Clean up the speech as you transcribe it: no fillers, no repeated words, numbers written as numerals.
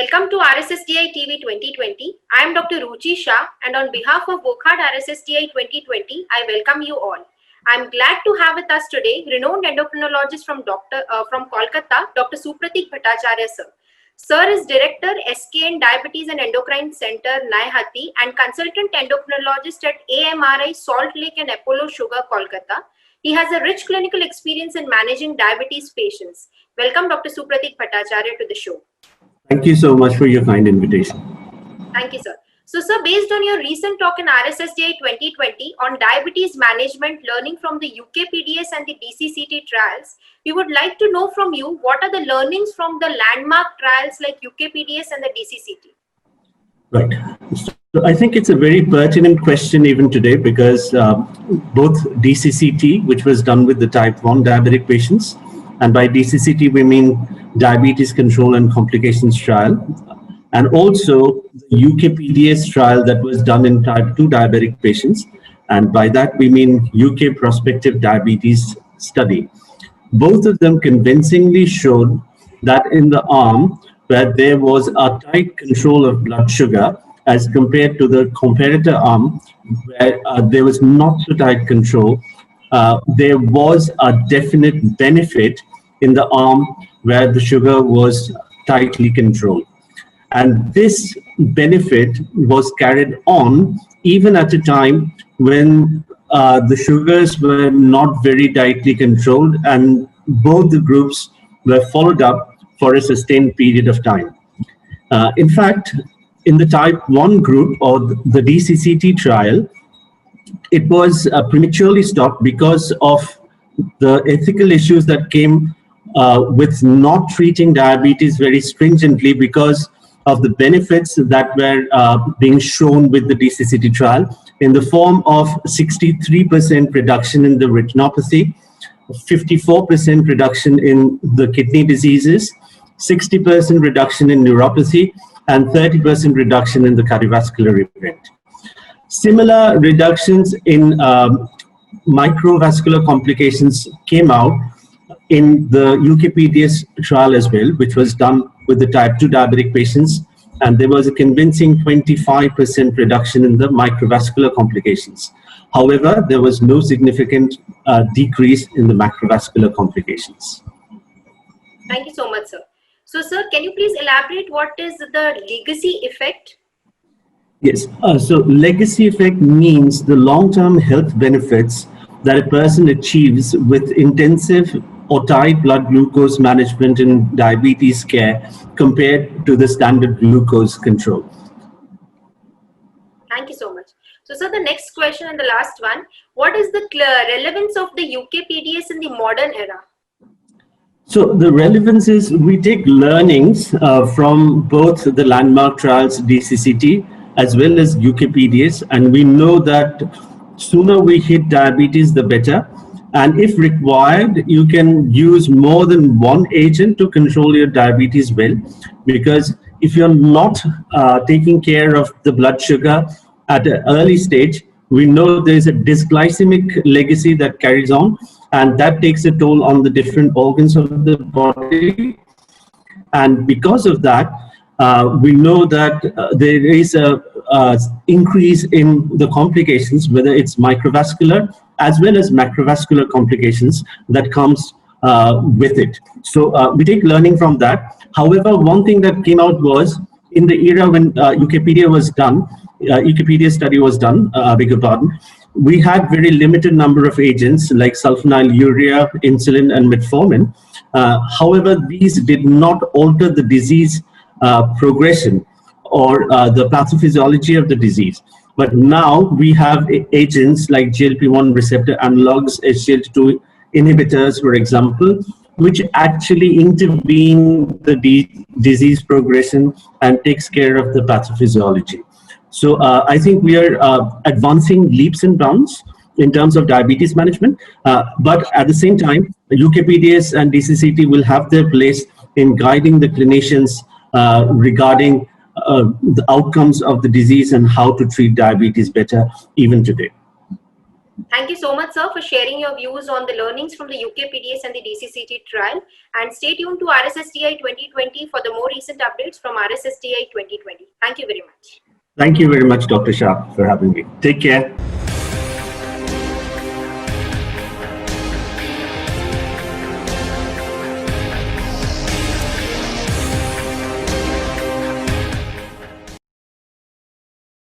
Welcome to RSSDI TV 2020. I am Dr. Ruchi Shah, and on behalf of Wokhart RSSDI 2020, I welcome you all. I am glad to have with us today renowned endocrinologist from Kolkata, Dr. Supratik Bhattacharya sir. Sir is Director, SKN Diabetes and Endocrine Center, Naihati, and Consultant Endocrinologist at AMRI, Salt Lake and Apollo Sugar, Kolkata. He has a rich clinical experience in managing diabetes patients. Welcome, Dr. Supratik Bhattacharya, to the show. Thank you so much for your kind invitation. Thank you, sir. So, sir, based on your recent talk in RSSDI 2020 on diabetes management, learning from the UKPDS and the DCCT trials, we would like to know from you what are the learnings from the landmark trials like UKPDS and the DCCT? Right. So I think it's a very pertinent question even today because both DCCT, which was done with the type 1 diabetic patients, and by DCCT we mean Diabetes Control and Complications Trial, and also the UKPDS trial that was done in type 2 diabetic patients, and by that we mean UK Prospective Diabetes Study. Both of them convincingly showed that in the arm where there was a tight control of blood sugar as compared to the comparator arm where there was not so tight control, there was a definite benefit in the arm where the sugar was tightly controlled. And this benefit was carried on even at a time when the sugars were not very tightly controlled, and both the groups were followed up for a sustained period of time. In fact, in the type 1 group or the DCCT trial, it was prematurely stopped because of the ethical issues that came with not treating diabetes very stringently because of the benefits that were being shown with the DCCT trial in the form of 63% reduction in the retinopathy, 54% reduction in the kidney diseases, 60% reduction in neuropathy, and 30% reduction in the cardiovascular event. Similar reductions in microvascular complications came out in the UKPDS trial as well, which was done with the type 2 diabetic patients, and there was a convincing 25% reduction in the microvascular complications. However, there was no significant decrease in the macrovascular complications. Thank you so much, sir. So, sir, can you please elaborate what is the legacy effect? Yes, so legacy effect means the long-term health benefits that a person achieves with intensive or tight blood glucose management in diabetes care compared to the standard glucose control. Thank you so much. So, sir, the next question and the last one, what is the relevance of the UKPDS in the modern era? So the relevance is we take learnings from both the landmark trials DCCT as well as UKPDS, and we know that sooner we hit diabetes, the better. And if required, you can use more than one agent to control your diabetes well, because if you're not taking care of the blood sugar at an early stage, we know there's a dysglycemic legacy that carries on, and that takes a toll on the different organs of the body. And because of that, we know that there is a increase in the complications, whether it's microvascular as well as macrovascular complications that comes with it. So we take learning from that. However, one thing that came out was in the era when UKPDS was done, UKPDS study was done, beg your pardon, we had very limited number of agents like sulfonylurea, insulin, and metformin. However, these did not alter the disease progression or the pathophysiology of the disease. But now we have agents like GLP-1 receptor analogs, SGLT2 inhibitors, for example, which actually intervene the disease progression and takes care of the pathophysiology. So I think we are advancing leaps and bounds in terms of diabetes management, but at the same time, UKPDS and DCCT will have their place in guiding the clinicians regarding the outcomes of the disease and how to treat diabetes better even today. Thank you so much, sir, for sharing your views on the learnings from the UKPDS and the DCCT trial. And stay tuned to RSSTI 2020 for the more recent updates from RSSTI 2020. Thank you very much. Thank you very much, Dr. Shah, for having me. Take care.